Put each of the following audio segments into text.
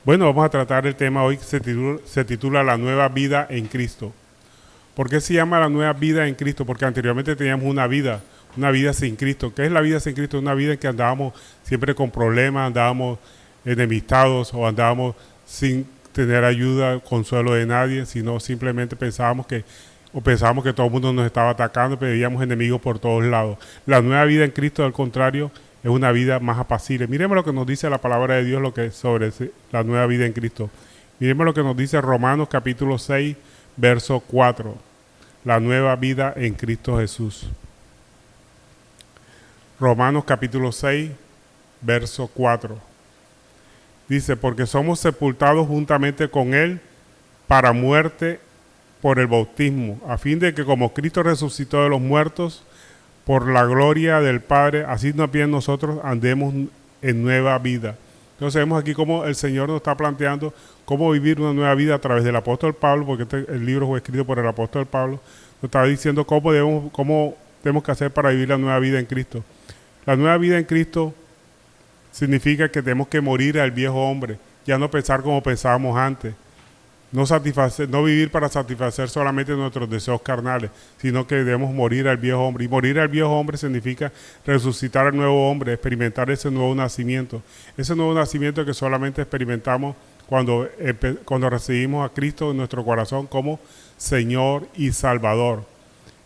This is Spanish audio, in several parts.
Bueno, vamos a tratar el tema hoy que se titula La nueva vida en Cristo. ¿Por qué se llama la nueva vida en Cristo? Porque anteriormente teníamos una vida sin Cristo. ¿Qué es la vida sin Cristo? Una vida en que andábamos siempre con problemas, andábamos enemistados o andábamos sin tener ayuda, consuelo de nadie, sino simplemente pensábamos que todo el mundo nos estaba atacando, pero veíamos enemigos por todos lados. La nueva vida en Cristo, al contrario, es una vida más apacible. Miremos lo que nos dice la palabra de Dios sobre la nueva vida en Cristo. Miremos lo que nos dice Romanos capítulo 6, verso 4. La nueva vida en Cristo Jesús. Romanos capítulo 6, verso 4. Dice, porque somos sepultados juntamente con Él para muerte por el bautismo, a fin de que como Cristo resucitó de los muertos, por la gloria del Padre, así también nosotros andemos en nueva vida. Entonces vemos aquí cómo el Señor nos está planteando cómo vivir una nueva vida a través del apóstol Pablo, porque el libro fue escrito por el apóstol Pablo. Nos está diciendo cómo tenemos que hacer para vivir la nueva vida en Cristo. La nueva vida en Cristo significa que tenemos que morir al viejo hombre, ya no pensar como pensábamos antes. No vivir para satisfacer solamente nuestros deseos carnales, sino que debemos morir al viejo hombre. Y morir al viejo hombre significa resucitar al nuevo hombre, experimentar ese nuevo nacimiento. Ese nuevo nacimiento que solamente experimentamos cuando recibimos a Cristo en nuestro corazón como Señor y Salvador.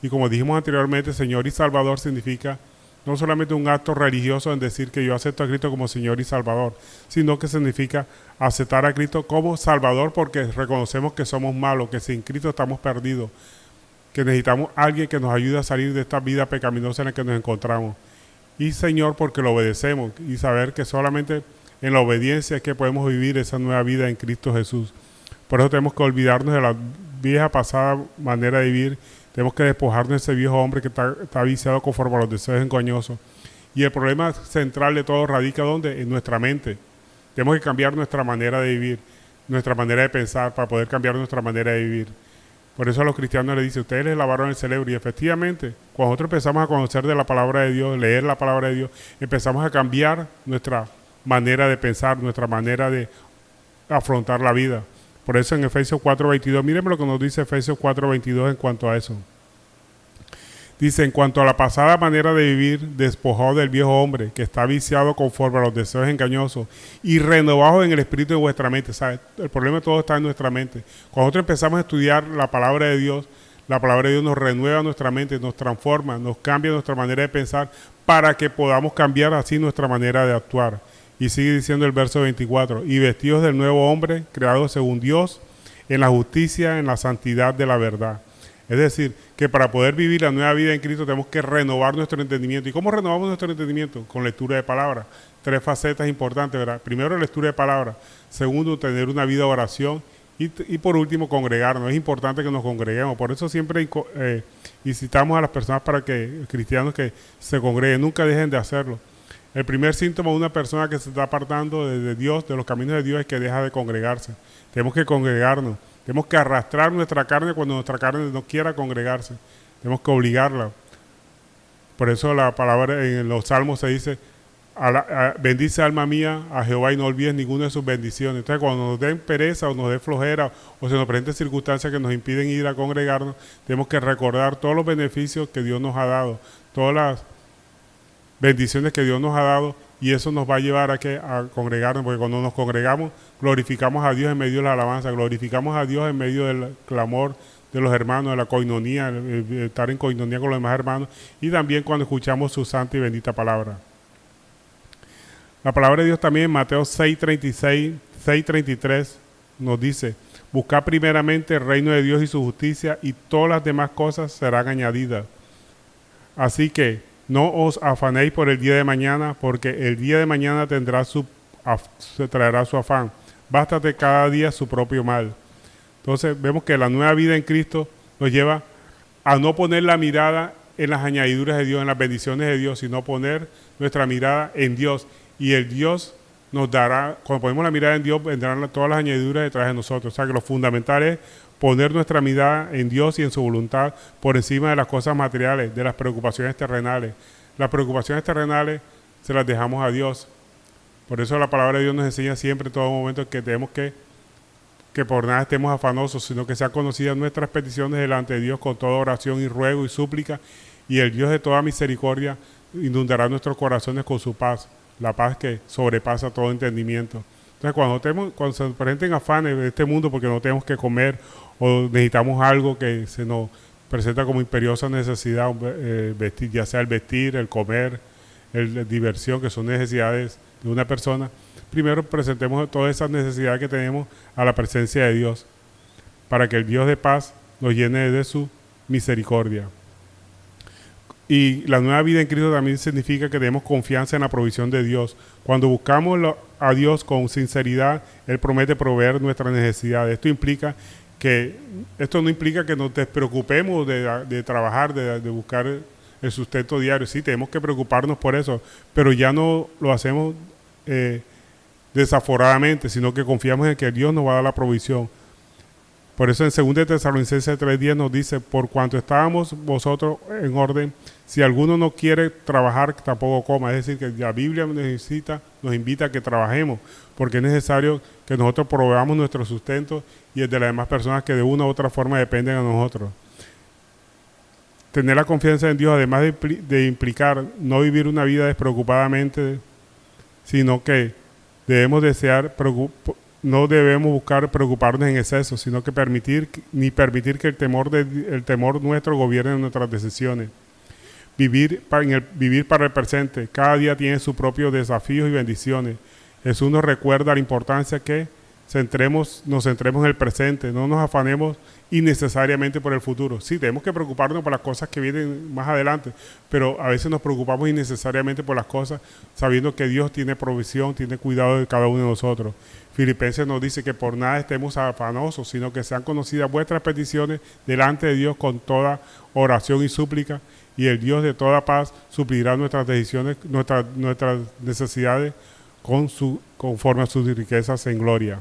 Y como dijimos anteriormente, Señor y Salvador significa no solamente un acto religioso en decir que yo acepto a Cristo como Señor y Salvador, sino que significa aceptar a Cristo como Salvador porque reconocemos que somos malos, que sin Cristo estamos perdidos, que necesitamos a alguien que nos ayude a salir de esta vida pecaminosa en la que nos encontramos. Y Señor porque lo obedecemos y saber que solamente en la obediencia es que podemos vivir esa nueva vida en Cristo Jesús. Por eso tenemos que olvidarnos de la vieja pasada manera de vivir. Tenemos que despojarnos de ese viejo hombre que está viciado conforme a los deseos engañosos. Y el problema central de todo radica ¿dónde? En nuestra mente. Tenemos que cambiar nuestra manera de vivir, nuestra manera de pensar para poder cambiar nuestra manera de vivir. Por eso a los cristianos les dice, ustedes les lavaron el cerebro. Y efectivamente, cuando nosotros empezamos a conocer de la palabra de Dios, leer la palabra de Dios, empezamos a cambiar nuestra manera de pensar, nuestra manera de afrontar la vida. Por eso en Efesios 4:22, mírenme lo que nos dice Efesios 4:22 en cuanto a eso. Dice, en cuanto a la pasada manera de vivir, despojado del viejo hombre, que está viciado conforme a los deseos engañosos, y renovado en el espíritu de vuestra mente. ¿Sabe? El problema de todo está en nuestra mente. Cuando nosotros empezamos a estudiar la palabra de Dios nos renueva nuestra mente, nos transforma, nos cambia nuestra manera de pensar, para que podamos cambiar así nuestra manera de actuar. Y sigue diciendo el verso 24, y vestidos del nuevo hombre, creado según Dios, en la justicia, en la santidad de la verdad. Es decir, que para poder vivir la nueva vida en Cristo tenemos que renovar nuestro entendimiento. ¿Y cómo renovamos nuestro entendimiento? Con lectura de palabra. 3 facetas importantes, ¿verdad? Primero, lectura de palabra. Segundo, tener una vida de oración. Y por último, congregarnos. Es importante que nos congreguemos. Por eso siempre incitamos a las personas cristianos que se congreguen. Nunca dejen de hacerlo. El primer síntoma de una persona que se está apartando de Dios, de los caminos de Dios, es que deja de congregarse. Tenemos que congregarnos. Tenemos que arrastrar nuestra carne cuando nuestra carne no quiera congregarse. Tenemos que obligarla. Por eso la palabra en los salmos se dice, bendice alma mía a Jehová y no olvides ninguna de sus bendiciones. Entonces cuando nos den pereza o nos dé flojera o se nos presenten circunstancias que nos impiden ir a congregarnos, tenemos que recordar todos los beneficios que Dios nos ha dado, todas las bendiciones que Dios nos ha dado, y eso nos va a llevar a congregarnos, porque cuando nos congregamos, glorificamos a Dios en medio de la alabanza, glorificamos a Dios en medio del clamor de los hermanos, de la coinonía, estar en coinonía con los demás hermanos, y también cuando escuchamos su santa y bendita palabra. La palabra de Dios también en Mateo 6:33 nos dice, buscad primeramente el reino de Dios y su justicia, y todas las demás cosas serán añadidas. Así que no os afanéis por el día de mañana, porque el día de mañana se traerá su afán. Bástate cada día su propio mal. Entonces vemos que la nueva vida en Cristo nos lleva a no poner la mirada en las añadiduras de Dios, en las bendiciones de Dios, sino poner nuestra mirada en Dios. Y el Dios nos dará, cuando ponemos la mirada en Dios, vendrán todas las añadiduras detrás de nosotros. O sea que lo fundamental es poner nuestra mirada en Dios y en su voluntad por encima de las cosas materiales, de las preocupaciones terrenales. Las preocupaciones terrenales se las dejamos a Dios. Por eso la palabra de Dios nos enseña siempre, en todo momento, que tenemos que por nada estemos afanosos, sino que sean conocidas nuestras peticiones delante de Dios con toda oración y ruego y súplica, y el Dios de toda misericordia inundará nuestros corazones con su paz, la paz que sobrepasa todo entendimiento. Entonces, cuando se nos presenten afanes de este mundo porque no tenemos que comer o necesitamos algo que se nos presenta como imperiosa necesidad, vestir, ya sea el vestir, el comer, la diversión, que son necesidades de una persona, primero presentemos todas esas necesidades que tenemos a la presencia de Dios, para que el Dios de paz nos llene de su misericordia. Y la nueva vida en Cristo también significa que tenemos confianza en la provisión de Dios. Cuando buscamos a Dios con sinceridad, Él promete proveer nuestras necesidades. Esto no implica que nos despreocupemos de trabajar, de buscar el sustento diario. Sí, tenemos que preocuparnos por eso, pero ya no lo hacemos desaforadamente, sino que confiamos en que Dios nos va a dar la provisión. Por eso en 2 Tesalonicenses 3:10 nos dice: por cuanto estábamos vosotros en orden, si alguno no quiere trabajar, tampoco coma. Es decir, que la Biblia nos invita a que trabajemos, porque es necesario que nosotros proveamos nuestro sustento y el de las demás personas que de una u otra forma dependen a nosotros. Tener la confianza en Dios, además de implicar no vivir una vida despreocupadamente, sino que no debemos buscar preocuparnos en exceso, sino que permitir que el temor nuestro gobierne nuestras decisiones. Vivir para el presente. Cada día tiene sus propios desafíos y bendiciones. Jesús nos recuerda la importancia que nos centremos en el presente, no nos afanemos innecesariamente por el futuro. Sí, tenemos que preocuparnos por las cosas que vienen más adelante, pero a veces nos preocupamos innecesariamente por las cosas, sabiendo que Dios tiene provisión, tiene cuidado de cada uno de nosotros. Filipenses nos dice que por nada estemos afanosos, sino que sean conocidas vuestras peticiones delante de Dios con toda oración y súplica, y el Dios de toda paz suplirá nuestras decisiones, nuestras necesidades conforme a sus riquezas en gloria.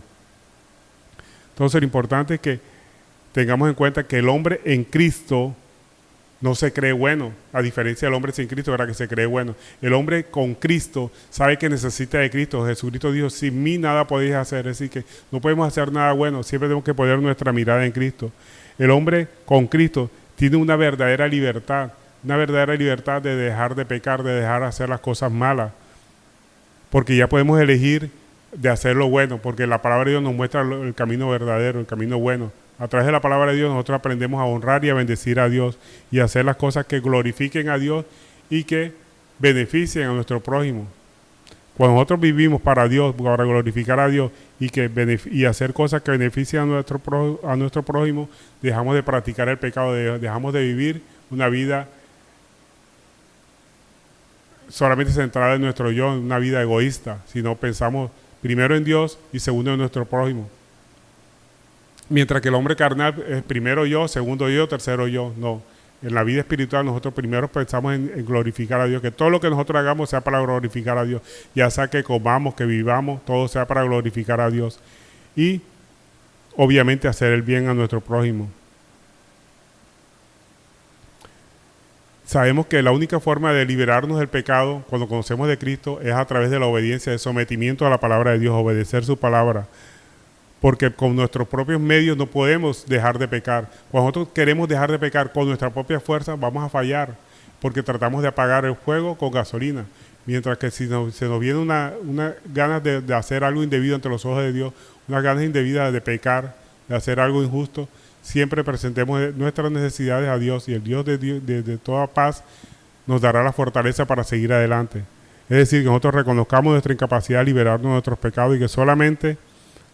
Entonces, lo importante es que tengamos en cuenta que el hombre en Cristo no se cree bueno, a diferencia del hombre sin Cristo, ¿verdad? Que se cree bueno. El hombre con Cristo sabe que necesita de Cristo. Jesucristo dijo: sin mí nada podéis hacer. Es decir, que no podemos hacer nada bueno, siempre tenemos que poner nuestra mirada en Cristo. El hombre con Cristo tiene una verdadera libertad de dejar de pecar, de dejar de hacer las cosas malas, porque ya podemos elegir de hacer lo bueno, porque la palabra de Dios nos muestra el camino verdadero, el camino bueno. A través de la palabra de Dios nosotros aprendemos a honrar y a bendecir a Dios y a hacer las cosas que glorifiquen a Dios y que beneficien a nuestro prójimo. Cuando nosotros vivimos para Dios, para glorificar a Dios y hacer cosas que beneficien a nuestro prójimo, dejamos de practicar el pecado, dejamos de vivir una vida solamente centrada en nuestro yo, en una vida egoísta, sino pensamos primero en Dios y segundo en nuestro prójimo. Mientras que el hombre carnal es primero yo, segundo yo, tercero yo. No, en la vida espiritual nosotros primero pensamos en glorificar a Dios, que todo lo que nosotros hagamos sea para glorificar a Dios, ya sea que comamos, que vivamos, todo sea para glorificar a Dios y obviamente hacer el bien a nuestro prójimo. Sabemos que la única forma de liberarnos del pecado cuando conocemos de Cristo es a través de la obediencia, de sometimiento a la palabra de Dios, obedecer su palabra. Porque con nuestros propios medios no podemos dejar de pecar. Cuando nosotros queremos dejar de pecar con nuestra propia fuerza, vamos a fallar, porque tratamos de apagar el fuego con gasolina. Mientras que si se nos viene una ganas de hacer algo indebido ante los ojos de Dios, unas ganas indebidas de pecar, de hacer algo injusto, siempre presentemos nuestras necesidades a Dios, y el Dios de toda paz nos dará la fortaleza para seguir adelante. Es decir, que nosotros reconozcamos nuestra incapacidad de liberarnos de nuestros pecados y que solamente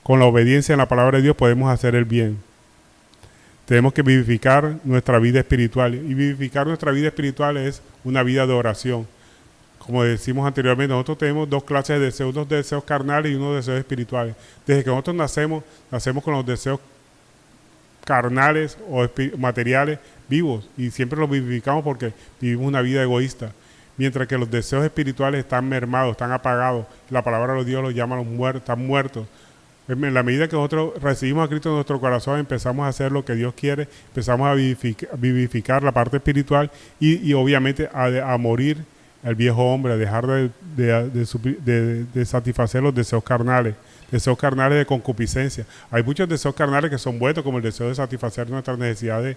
con la obediencia en la palabra de Dios podemos hacer el bien. Tenemos que vivificar nuestra vida espiritual, y vivificar nuestra vida espiritual es una vida de oración. Como decimos anteriormente, nosotros tenemos dos clases de deseos, unos deseos carnales y unos deseos espirituales. Desde que nosotros nacemos con los deseos carnales o materiales vivos, y siempre los vivificamos porque vivimos una vida egoísta, mientras que los deseos espirituales están mermados, están apagados. La palabra de Dios los llama los muertos, están muertos. En la medida que nosotros recibimos a Cristo en nuestro corazón, empezamos a hacer lo que Dios quiere, empezamos a vivificar la parte espiritual y obviamente a morir al viejo hombre, a dejar de satisfacer los deseos carnales de concupiscencia. Hay muchos deseos carnales que son buenos, como el deseo de satisfacer nuestras necesidades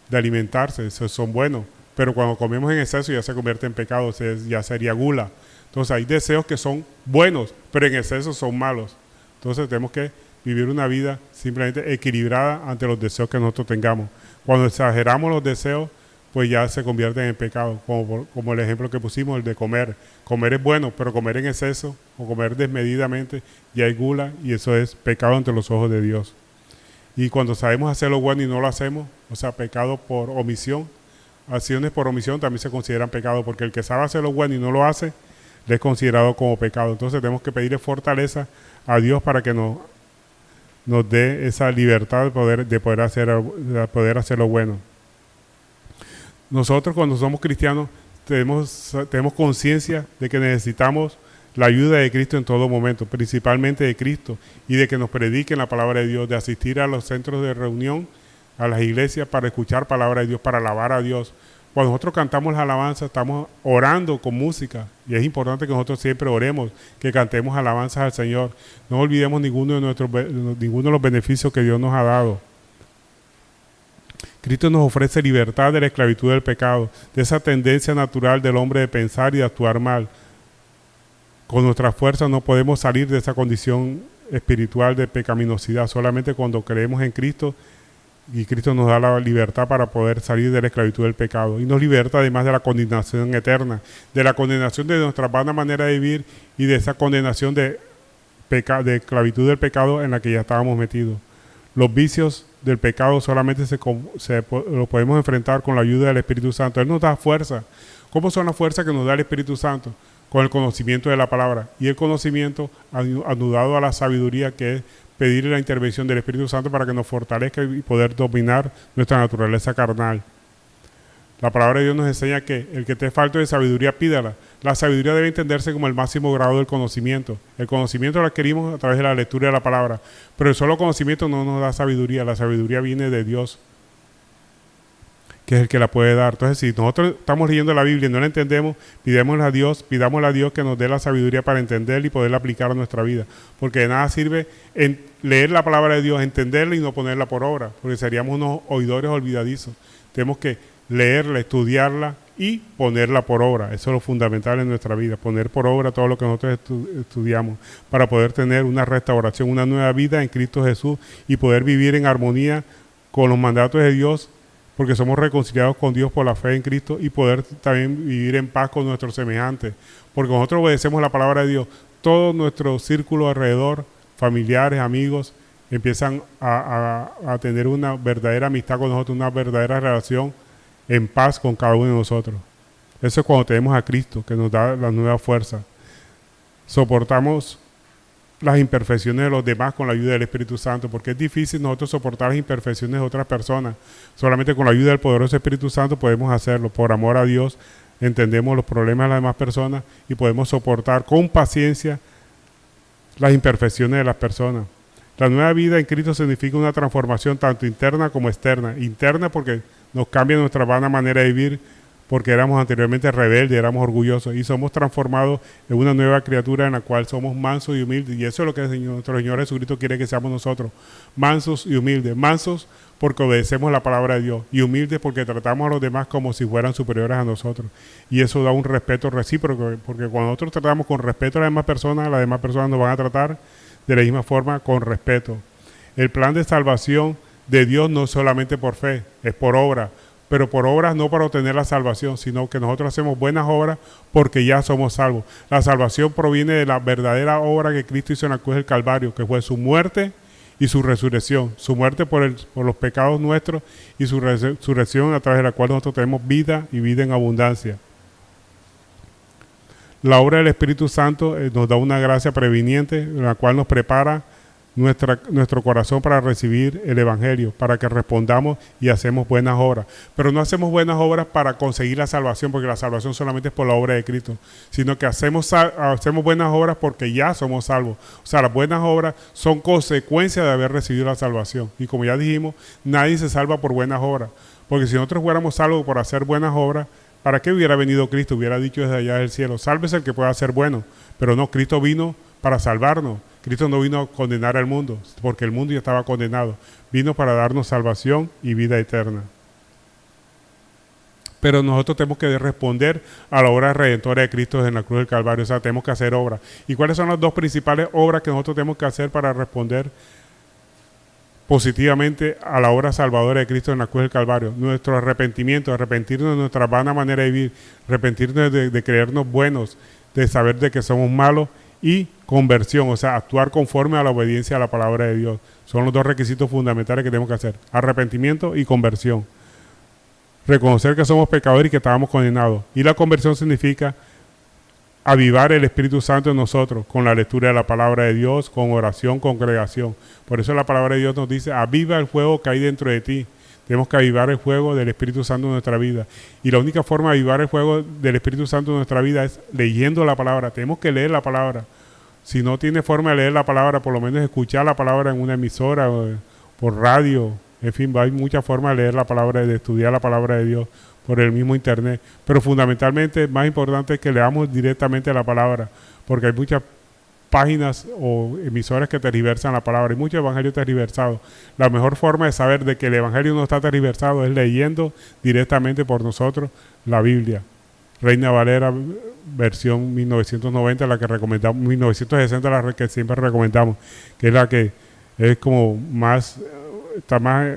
de alimentarse, esos son buenos, pero cuando comemos en exceso ya se convierte en pecado, ya sería gula. Entonces hay deseos que son buenos, pero en exceso son malos. Entonces tenemos que vivir una vida simplemente equilibrada ante los deseos que nosotros tengamos. Cuando exageramos los deseos, pues ya se convierten en pecado, como el ejemplo que pusimos, el de comer. Comer es bueno, pero comer en exceso o comer desmedidamente ya hay gula y eso es pecado ante los ojos de Dios. Y cuando sabemos hacer lo bueno y no lo hacemos, o sea, pecado por omisión, acciones por omisión también se consideran pecado, porque el que sabe hacer lo bueno y no lo hace, le es considerado como pecado. Entonces tenemos que pedirle fortaleza a Dios para que nos dé esa libertad de poder hacer lo bueno. Nosotros cuando somos cristianos tenemos conciencia de que necesitamos la ayuda de Cristo en todo momento, principalmente de Cristo, y de que nos prediquen la palabra de Dios, de asistir a los centros de reunión, a las iglesias para escuchar palabra de Dios, para alabar a Dios. Cuando nosotros cantamos la alabanza, estamos orando con música, y es importante que nosotros siempre oremos, que cantemos alabanzas al Señor. No olvidemos ninguno de los beneficios que Dios nos ha dado. Cristo nos ofrece libertad de la esclavitud del pecado, de esa tendencia natural del hombre de pensar y de actuar mal. Con nuestra fuerza no podemos salir de esa condición espiritual de pecaminosidad, solamente cuando creemos en Cristo y Cristo nos da la libertad para poder salir de la esclavitud del pecado y nos liberta además de la condenación eterna, de la condenación de nuestra vana manera de vivir y de esa condenación de esclavitud del pecado en la que ya estábamos metidos. Los vicios del pecado solamente los podemos enfrentar con la ayuda del Espíritu Santo. Él nos da fuerza. ¿Cómo son las fuerzas que nos da el Espíritu Santo? Con el conocimiento de la palabra. Y el conocimiento anudado a la sabiduría, que es pedir la intervención del Espíritu Santo para que nos fortalezca y poder dominar nuestra naturaleza carnal. La palabra de Dios nos enseña que el que te falte de sabiduría, pídala. La sabiduría debe entenderse como el máximo grado del conocimiento. El conocimiento lo adquirimos a través de la lectura de la palabra, pero el solo conocimiento no nos da sabiduría. La sabiduría viene de Dios, que es el que la puede dar. Entonces, si nosotros estamos leyendo la Biblia y no la entendemos, pidámosle a Dios que nos dé la sabiduría para entenderla y poderla aplicar a nuestra vida. Porque de nada sirve leer la palabra de Dios, entenderla y no ponerla por obra, porque seríamos unos oidores olvidadizos. Tenemos que leerla, estudiarla y ponerla por obra. Eso es lo fundamental en nuestra vida, poner por obra todo lo que nosotros estudiamos para poder tener una restauración, una nueva vida en Cristo Jesús y poder vivir en armonía con los mandatos de Dios, porque somos reconciliados con Dios por la fe en Cristo, y poder también vivir en paz con nuestros semejantes, porque nosotros obedecemos la palabra de Dios. Todo nuestro círculo alrededor, familiares, amigos, empiezan a tener una verdadera amistad con nosotros, una verdadera relación en paz con cada uno de nosotros. Eso es cuando tenemos a Cristo, que nos da la nueva fuerza. Soportamos las imperfecciones de los demás con la ayuda del Espíritu Santo, porque es difícil nosotros soportar las imperfecciones de otras personas. Solamente con la ayuda del poderoso Espíritu Santo podemos hacerlo. Por amor a Dios, entendemos los problemas de las demás personas y podemos soportar con paciencia las imperfecciones de las personas. La nueva vida en Cristo significa una transformación tanto interna como externa. Interna porque nos cambia nuestra vana manera de vivir, porque éramos anteriormente rebeldes, éramos orgullosos, y somos transformados en una nueva criatura en la cual somos mansos y humildes. Y eso es lo que nuestro Señor Jesucristo quiere que seamos nosotros, mansos y humildes. Mansos porque obedecemos la palabra de Dios, y humildes porque tratamos a los demás como si fueran superiores a nosotros. Y eso da un respeto recíproco, porque cuando nosotros tratamos con respeto a las demás personas nos van a tratar de la misma forma con respeto. El plan de salvación de Dios no es solamente por fe, es por obra, pero por obras no para obtener la salvación, sino que nosotros hacemos buenas obras porque ya somos salvos. La salvación proviene de la verdadera obra que Cristo hizo en la cruz del Calvario, que fue su muerte y su resurrección. Su muerte por los pecados nuestros y su resurrección a través de la cual nosotros tenemos vida y vida en abundancia. La obra del Espíritu Santo nos da una gracia previniente, la cual nos prepara nuestro corazón para recibir el Evangelio, para que respondamos y hacemos buenas obras. Pero no hacemos buenas obras para conseguir la salvación, porque la salvación solamente es por la obra de Cristo, sino que hacemos buenas obras porque ya somos salvos. O sea, las buenas obras son consecuencia de haber recibido la salvación. Y como ya dijimos, nadie se salva por buenas obras, porque si nosotros fuéramos salvos por hacer buenas obras, ¿Para qué hubiera venido Cristo? Hubiera dicho desde allá del cielo, sálvese el que pueda ser bueno. Pero no, Cristo vino para salvarnos. Cristo no vino a condenar al mundo, porque el mundo ya estaba condenado. Vino para darnos salvación y vida eterna. Pero nosotros tenemos que responder a la obra redentora de Cristo en la cruz del Calvario. O sea, tenemos que hacer obras. ¿Y cuáles son las dos principales obras que nosotros tenemos que hacer para responder positivamente a la obra salvadora de Cristo en la cruz del Calvario? Nuestro arrepentimiento, arrepentirnos de nuestra vana manera de vivir, arrepentirnos de creernos buenos, de saber de que somos malos, y conversión, o sea, actuar conforme a la obediencia a la palabra de Dios. Son los dos requisitos fundamentales que tenemos que hacer: arrepentimiento y conversión. Reconocer que somos pecadores y que estábamos condenados. Y la conversión significa avivar el Espíritu Santo en nosotros con la lectura de la palabra de Dios, con oración, congregación. Por eso la palabra de Dios nos dice: aviva el fuego que hay dentro de ti. Tenemos que avivar el fuego del Espíritu Santo en nuestra vida. Y la única forma de avivar el fuego del Espíritu Santo en nuestra vida es leyendo la palabra. Tenemos que leer la palabra. Si no tiene forma de leer la palabra, por lo menos escuchar la palabra en una emisora o por radio. En fin, hay muchas formas de leer la palabra, de estudiar la palabra de Dios por el mismo internet. Pero fundamentalmente, más importante es que leamos directamente la palabra, porque hay muchas páginas o emisoras que tergiversan la palabra y muchos evangelios tergiversados. La mejor forma de saber de que el evangelio no está tergiversado es leyendo directamente por nosotros la Biblia. Reina Valera, versión 1990, la que recomendamos, 1960, la que siempre recomendamos, que es la que es como más, está más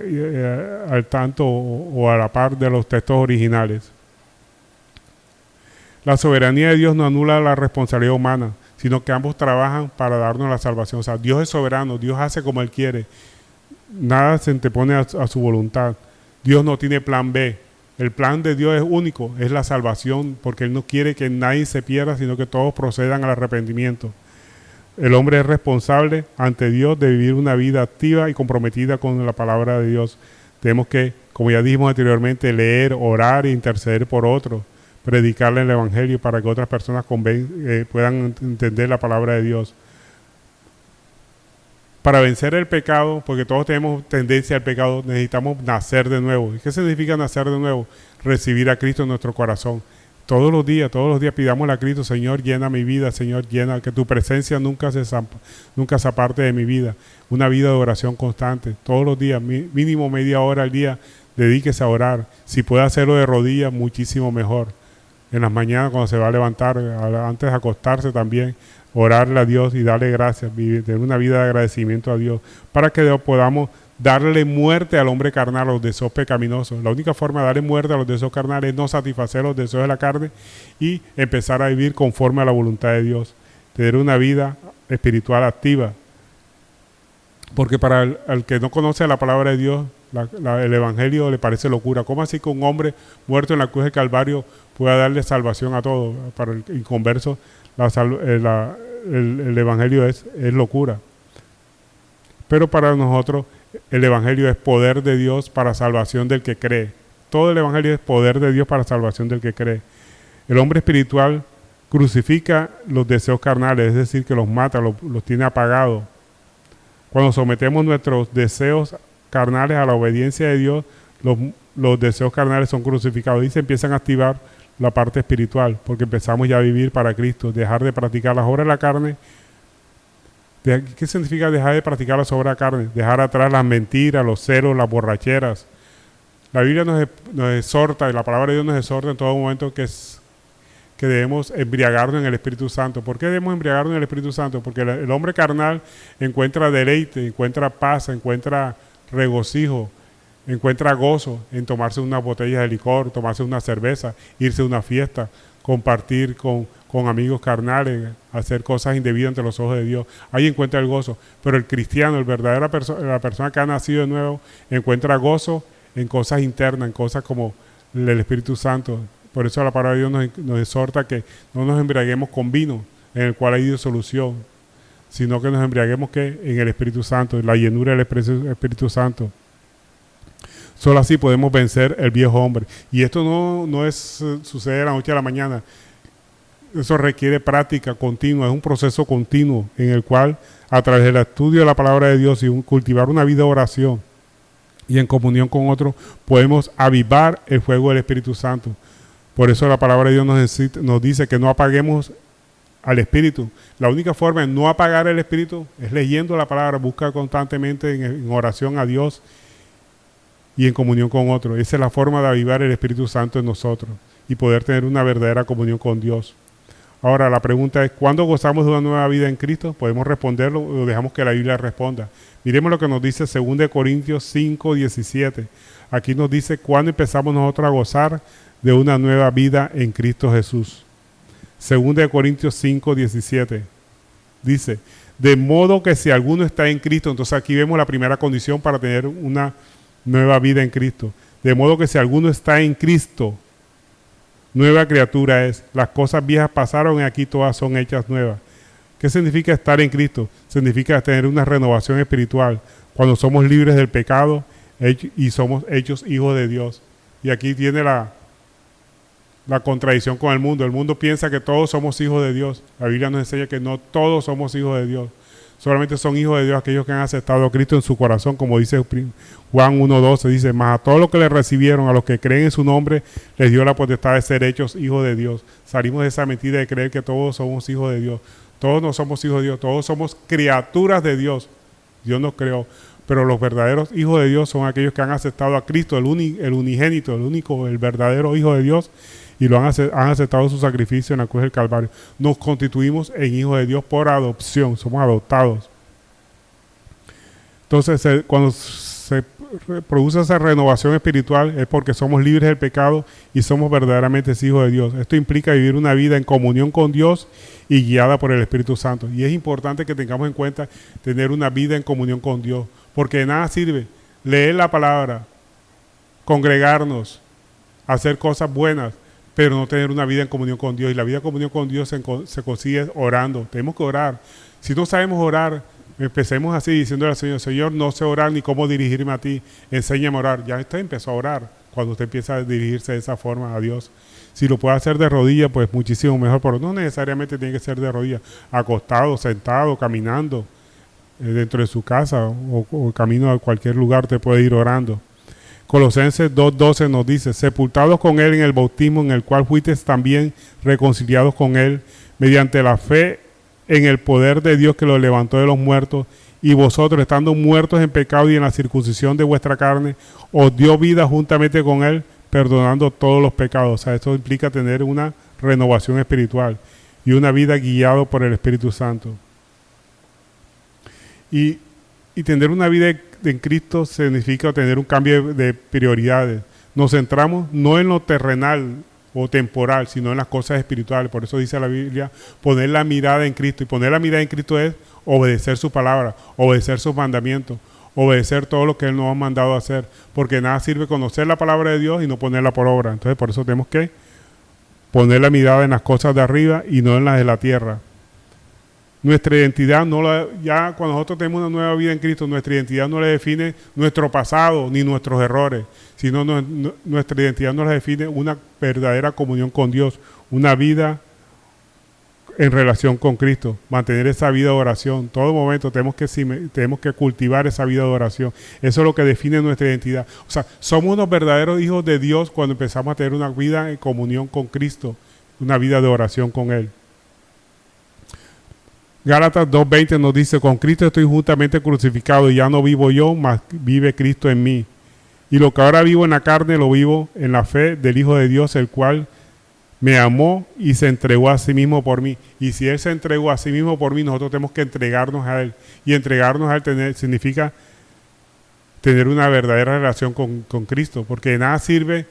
al tanto o a la par de los textos originales. La soberanía de Dios no anula la responsabilidad humana, sino que ambos trabajan para darnos la salvación. O sea, Dios es soberano, Dios hace como Él quiere. Nada se antepone a su voluntad. Dios no tiene plan B. El plan de Dios es único, es la salvación, porque Él no quiere que nadie se pierda, sino que todos procedan al arrepentimiento. El hombre es responsable ante Dios de vivir una vida activa y comprometida con la palabra de Dios. Tenemos que, como ya dijimos anteriormente, leer, orar e interceder por otros, predicarle el evangelio para que otras personas puedan entender la palabra de Dios. Para vencer el pecado, porque todos tenemos tendencia al pecado, necesitamos nacer de nuevo. ¿Y qué significa nacer de nuevo? Recibir a Cristo en nuestro corazón. Todos los días pidamos a Cristo: Señor, llena mi vida, Señor, llena, que tu presencia nunca se aparte de mi vida. Una vida de oración constante, todos los días, mínimo media hora al día, dedíquese a orar. Si puede hacerlo de rodillas, muchísimo mejor. En las mañanas cuando se va a levantar, antes de acostarse también, orarle a Dios y darle gracias, tener una vida de agradecimiento a Dios, para que podamos darle muerte al hombre carnal, a los deseos pecaminosos. La única forma de darle muerte a los deseos carnales es no satisfacer los deseos de la carne y empezar a vivir conforme a la voluntad de Dios, tener una vida espiritual activa. Porque para el que no conoce la palabra de Dios, el evangelio le parece locura. ¿Cómo así que un hombre muerto en la cruz del Calvario pueda darle salvación a todos? Para el inconverso, el evangelio es locura. Pero para nosotros el evangelio es poder de Dios para salvación del que cree. Todo el evangelio es poder de Dios para salvación del que cree. El hombre espiritual crucifica los deseos carnales, es decir, que los mata, los tiene apagados. Cuando sometemos nuestros deseos carnales a la obediencia de Dios, los deseos carnales son crucificados y se empiezan a activar la parte espiritual, porque empezamos ya a vivir para Cristo, dejar de practicar las obras de la carne. ¿Qué significa dejar de practicar las obras de la carne? Dejar atrás las mentiras, los celos, las borracheras. La Biblia nos exhorta, y la palabra de Dios nos exhorta en todo momento que debemos embriagarnos en el Espíritu Santo. ¿Por qué debemos embriagarnos en el Espíritu Santo? Porque el hombre carnal encuentra deleite, encuentra paz, encuentra regocijo, encuentra gozo en tomarse unas botellas de licor, tomarse una cerveza, irse a una fiesta, compartir con amigos carnales, hacer cosas indebidas ante los ojos de Dios. Ahí encuentra el gozo. Pero el cristiano, la persona que ha nacido de nuevo, encuentra gozo en cosas internas, en cosas como el Espíritu Santo. Por eso la palabra de Dios nos exhorta que no nos embriaguemos con vino, en el cual hay disolución, sino que nos embriaguemos en el Espíritu Santo, en la llenura del Espíritu Santo. Solo así podemos vencer el viejo hombre. Y esto no sucede de la noche a la mañana. Eso requiere práctica continua, es un proceso continuo en el cual, a través del estudio de la palabra de Dios y cultivar una vida de oración y en comunión con otros, podemos avivar el fuego del Espíritu Santo. Por eso la palabra de Dios nos dice que no apaguemos al Espíritu. La única forma de no apagar el Espíritu es leyendo la palabra, busca constantemente en oración a Dios y en comunión con otros. Esa es la forma de avivar el Espíritu Santo en nosotros y poder tener una verdadera comunión con Dios. Ahora la pregunta es, ¿cuándo gozamos de una nueva vida en Cristo? ¿Podemos responderlo o dejamos que la Biblia responda? Miremos lo que nos dice 2 Corintios 5, 17. Aquí nos dice cuándo empezamos nosotros a gozar de una nueva vida en Cristo Jesús. 2 Corintios 5, 17. Dice, de modo que si alguno está en Cristo, entonces aquí vemos la primera condición para tener una nueva vida en Cristo. De modo que si alguno está en Cristo, nueva criatura es. Las cosas viejas pasaron y aquí todas son hechas nuevas. ¿Qué significa estar en Cristo? Significa tener una renovación espiritual. Cuando somos libres del pecado y somos hechos hijos de Dios. Y aquí tiene la contradicción con el mundo. El mundo piensa que todos somos hijos de Dios. La Biblia nos enseña que no todos somos hijos de Dios. Solamente son hijos de Dios aquellos que han aceptado a Cristo en su corazón, como dice Juan 1:12, dice, mas a todos los que le recibieron, a los que creen en su nombre, les dio la potestad de ser hechos hijos de Dios. Salimos de esa mentira de creer que todos somos hijos de Dios. Todos no somos hijos de Dios, todos somos criaturas de Dios. Dios nos creó. Pero los verdaderos hijos de Dios son aquellos que han aceptado a Cristo, el unigénito, el único, el verdadero Hijo de Dios, y han aceptado su sacrificio en la cruz del Calvario. Nos constituimos en hijos de Dios por adopción, somos adoptados. Entonces, cuando se produce esa renovación espiritual es porque somos libres del pecado y somos verdaderamente hijos de Dios. Esto implica vivir una vida en comunión con Dios y guiada por el Espíritu Santo. Y es importante que tengamos en cuenta tener una vida en comunión con Dios, porque de nada sirve leer la palabra, congregarnos, hacer cosas buenas, pero no tener una vida en comunión con Dios. Y la vida en comunión con Dios se consigue orando. Tenemos que orar. Si no sabemos orar, empecemos así diciéndole al Señor, Señor, no sé orar ni cómo dirigirme a ti, enséñame a orar. Ya usted empezó a orar cuando usted empieza a dirigirse de esa forma a Dios. Si lo puede hacer de rodillas, pues muchísimo mejor, pero no necesariamente tiene que ser de rodillas, acostado, sentado, caminando, dentro de su casa o camino a cualquier lugar te puede ir orando. Colosenses 2:12 nos dice, sepultados con Él en el bautismo en el cual fuisteis también reconciliados con Él mediante la fe en el poder de Dios que lo levantó de los muertos, y vosotros estando muertos en pecado y en la circuncisión de vuestra carne, os dio vida juntamente con Él, perdonando todos los pecados. O sea, esto implica tener una renovación espiritual y una vida guiada por el Espíritu Santo. Y tener una vida en Cristo significa tener un cambio de prioridades. Nos centramos no en lo terrenal o temporal, sino en las cosas espirituales. Por eso dice la Biblia, poner la mirada en Cristo. Y poner la mirada en Cristo es obedecer su palabra, obedecer sus mandamientos, obedecer todo lo que Él nos ha mandado a hacer. Porque nada sirve conocer la palabra de Dios y no ponerla por obra. Entonces por eso tenemos que poner la mirada en las cosas de arriba y no en las de la tierra. Nuestra identidad ya cuando nosotros tenemos una nueva vida en Cristo, nuestra identidad no le define nuestro pasado ni nuestros errores, sino nuestra identidad nos la define una verdadera comunión con Dios, una vida en relación con Cristo, mantener esa vida de oración. Todo momento tenemos que cultivar esa vida de oración. Eso es lo que define nuestra identidad. O sea, somos unos verdaderos hijos de Dios cuando empezamos a tener una vida en comunión con Cristo, una vida de oración con Él. Gálatas 2:20 nos dice, con Cristo estoy juntamente crucificado y ya no vivo yo, mas vive Cristo en mí. Y lo que ahora vivo en la carne lo vivo en la fe del Hijo de Dios, el cual me amó y se entregó a sí mismo por mí. Y si Él se entregó a sí mismo por mí, nosotros tenemos que entregarnos a Él. Y entregarnos a Él significa tener una verdadera relación con Cristo, porque de nada sirve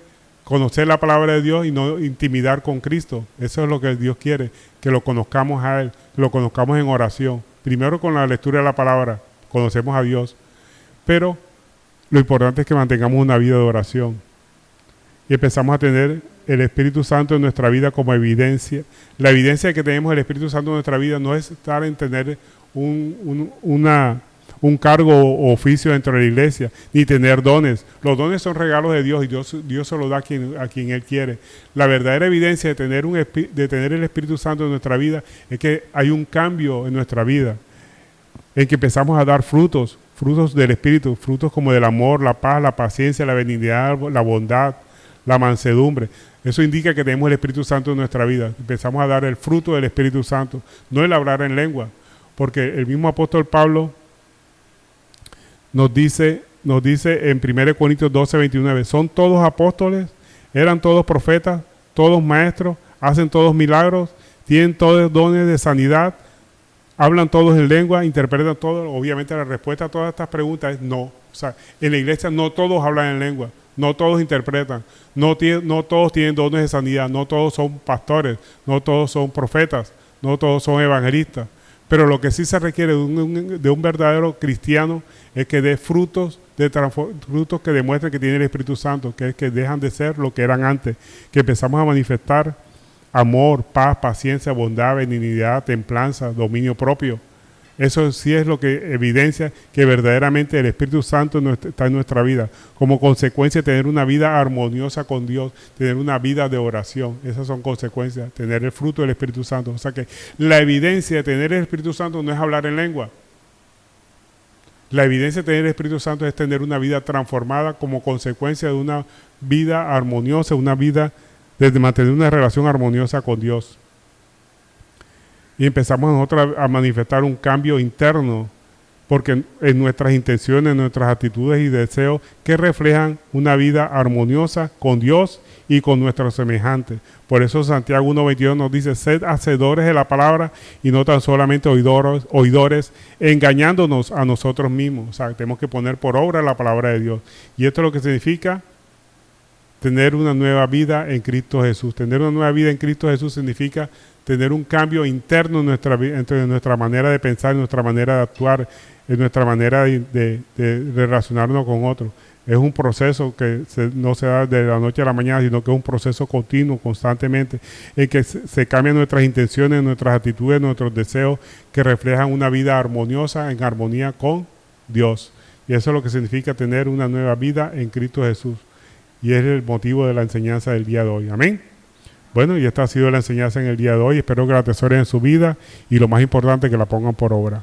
conocer la palabra de Dios y no intimidar con Cristo. Eso es lo que Dios quiere, que lo conozcamos a Él, que lo conozcamos en oración. Primero con la lectura de la palabra, conocemos a Dios, pero lo importante es que mantengamos una vida de oración y empezamos a tener el Espíritu Santo en nuestra vida como evidencia. La evidencia de que tenemos el Espíritu Santo en nuestra vida no es estar en tener un cargo o oficio dentro de la iglesia, ni tener dones. Los dones son regalos de Dios y Dios se los da a quien Él quiere. La verdadera evidencia de tener el Espíritu Santo en nuestra vida es que hay un cambio en nuestra vida, en que empezamos a dar frutos del Espíritu, frutos como del amor, la paz, la paciencia, la benignidad, la bondad, la mansedumbre. Eso indica que tenemos el Espíritu Santo en nuestra vida. Empezamos a dar el fruto del Espíritu Santo, no el hablar en lengua. Porque el mismo apóstol Pablo nos dice en 1 Corintios 12, 29, ¿son todos apóstoles? ¿Eran todos profetas? ¿Todos maestros? ¿Hacen todos milagros? ¿Tienen todos dones de sanidad? ¿Hablan todos en lengua? ¿Interpretan todo? Obviamente la respuesta a todas estas preguntas es no. O sea, en la iglesia no todos hablan en lengua, no todos interpretan, no todos tienen dones de sanidad, no todos son pastores, no todos son profetas, no todos son evangelistas. Pero lo que sí se requiere de un verdadero cristiano es que dé frutos que demuestren que tiene el Espíritu Santo, que es que dejan de ser lo que eran antes, que empezamos a manifestar amor, paz, paciencia, bondad, benignidad, templanza, dominio propio. Eso sí es lo que evidencia que verdaderamente el Espíritu Santo está en nuestra vida. Como consecuencia, tener una vida armoniosa con Dios, tener una vida de oración. Esas son consecuencias, tener el fruto del Espíritu Santo. O sea que la evidencia de tener el Espíritu Santo no es hablar en lengua. La evidencia de tener el Espíritu Santo es tener una vida transformada como consecuencia de una vida armoniosa, una vida de mantener una relación armoniosa con Dios. Y empezamos nosotros a manifestar un cambio interno, porque en nuestras intenciones, nuestras actitudes y deseos que reflejan una vida armoniosa con Dios y con nuestros semejantes. Por eso Santiago 1:22 nos dice, sed hacedores de la palabra y no tan solamente oidores, engañándonos a nosotros mismos. O sea, tenemos que poner por obra la palabra de Dios. Y esto es lo que significa tener una nueva vida en Cristo Jesús. Tener una nueva vida en Cristo Jesús significa tener un cambio interno en nuestra manera de pensar, en nuestra manera de actuar, en nuestra manera de relacionarnos con otros. Es un proceso que no se da de la noche a la mañana, sino que es un proceso continuo, constantemente, en que se cambian nuestras intenciones, nuestras actitudes, nuestros deseos, que reflejan una vida armoniosa, en armonía con Dios. Y eso es lo que significa tener una nueva vida en Cristo Jesús. Y es el motivo de la enseñanza del día de hoy. Amén. Bueno, y esta ha sido la enseñanza en el día de hoy. Espero que la atesoren en su vida y lo más importante, que la pongan por obra.